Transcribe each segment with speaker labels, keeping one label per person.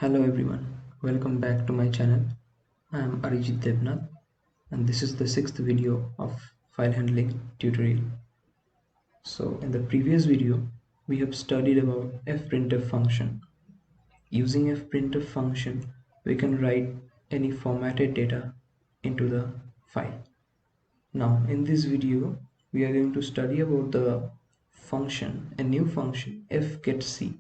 Speaker 1: Hello everyone, welcome back to my channel. I am Arijit Devnath and this is the sixth video of file handling tutorial. So in the previous video, we have studied about fprintf function. Using fprintf function, we can write any formatted data into the file. Now in this video, we are going to study about the function, a new function fgetc.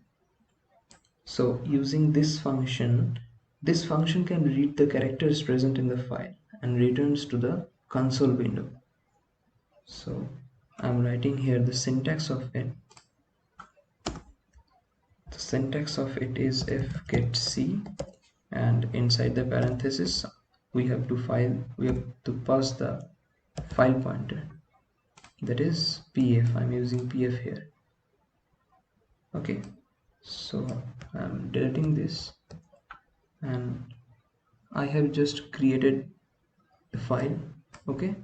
Speaker 1: So using this function can read the characters present in the file and returns to the console window. So I'm writing here the syntax of it. The syntax of it is fgetc, and inside the parenthesis we have to pass the file pointer, that is pf. I'm using pf here. Okay, so I'm deleting this and I have just created a file, okay,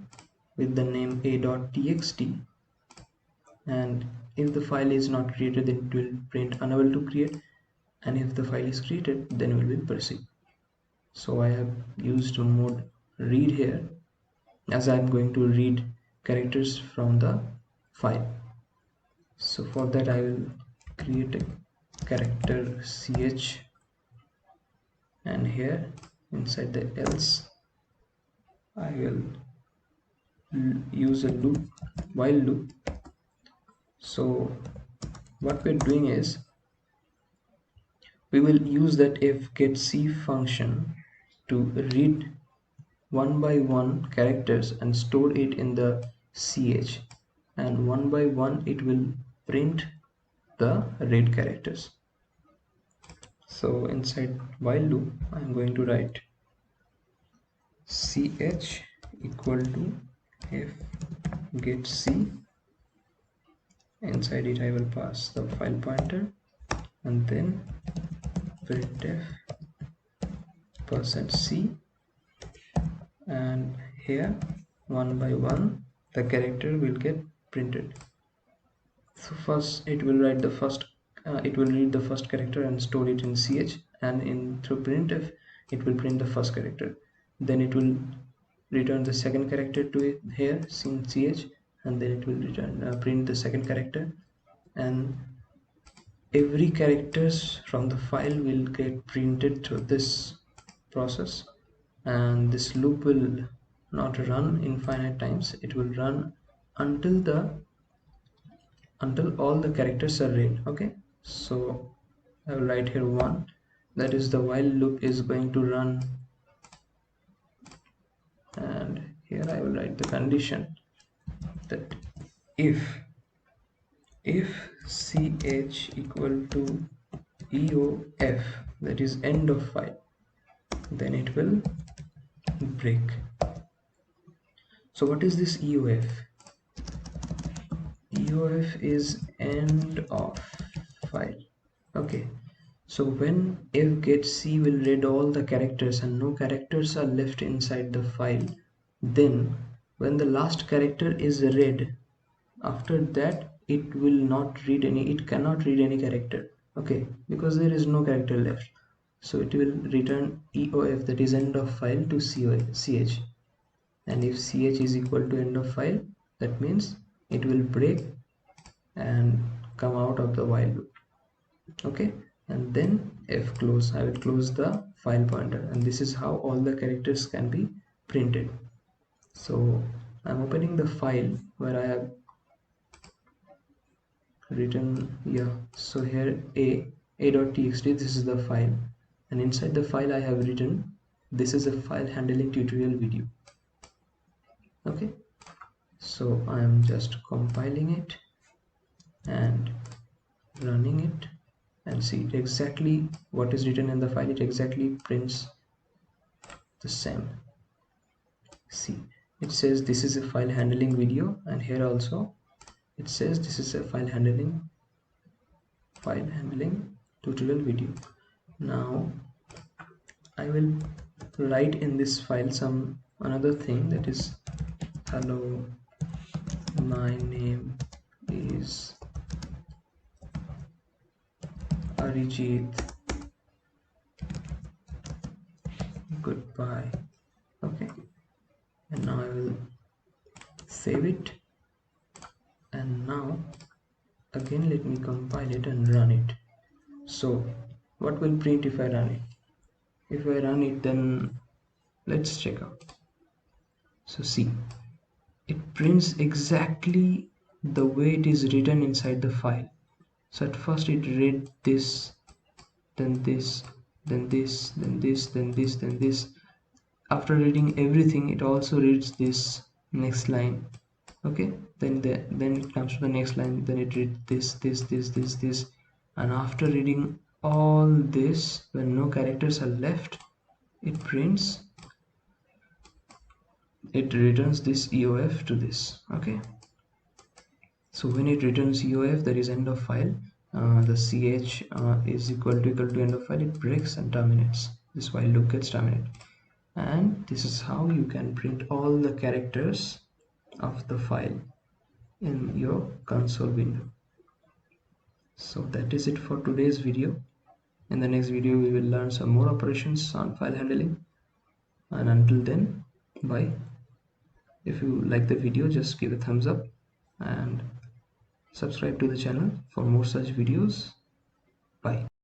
Speaker 1: with the name a.txt, and if the file is not created, then it will print unable to create, and if the file is created, then we will proceed. So I have used mode read here, as I am going to read characters from the file. So for that I will create a character ch, and here inside the else I will use a loop, while loop. So what we're doing is we will use that fgetc function to read one by one characters and store it in the ch, and one by one it will print the read characters. So inside while loop I'm going to write ch equal to fgetc. Inside it I will pass the file pointer and then printf %c, and here one by one the character will get printed. So first it will read the first character and store it in ch, and in through printf it will print the first character. Then it will return the second character to it here in ch, and then it will return print the second character, and every characters from the file will get printed through this process. And this loop will not run infinite times, it will run until all the characters are read. Okay, so I will write here 1, that is the while loop is going to run, and here I will write the condition that if ch equal to eof, that is end of file, then it will break. So what is this eof? eof is end of file. Okay, so when fgetc will read all the characters and no characters are left inside the file, then when the last character is read, after that it will not read any, it cannot read any character. Okay, because there is no character left, so it will return eof, that is end of file, to ch. And if ch is equal to end of file, that means it will break and come out of the while loop. Okay, and then f close, I will close the file pointer, and this is how all the characters can be printed. So I'm opening the file where I have written, yeah, so here a.txt, this is the file, and inside the file I have written, this is a file handling tutorial video. Okay, so I am just compiling it and running it, and see exactly what is written in the file. It exactly prints the same. See, it says this is a file handling video, and here also it says this is a file handling tutorial video. Now I will write in this file some another thing, that is hello, my name is Arijit by. Okay, and now I will save it, and now again let me compile it and run it. So what will print if I run it? If I run it, then let's check out. So see, it prints exactly the way it is written inside the file. So at first it read this, then this, then this, then this, then this, then this. After reading everything, it also reads this next line. Okay, then it comes to the next line, then it reads this, and after reading all this, when no characters are left, it prints, it returns this EOF to this. Okay, so when it returns EOF, that is end of file. The ch is equal to end of file. It breaks and terminates. This while loop gets terminated, and this is how you can print all the characters of the file in your console window. So that is it for today's video. In the next video we will learn some more operations on file handling, and until then, bye. If you like the video, just give a thumbs up and subscribe to the channel for more such videos. Bye.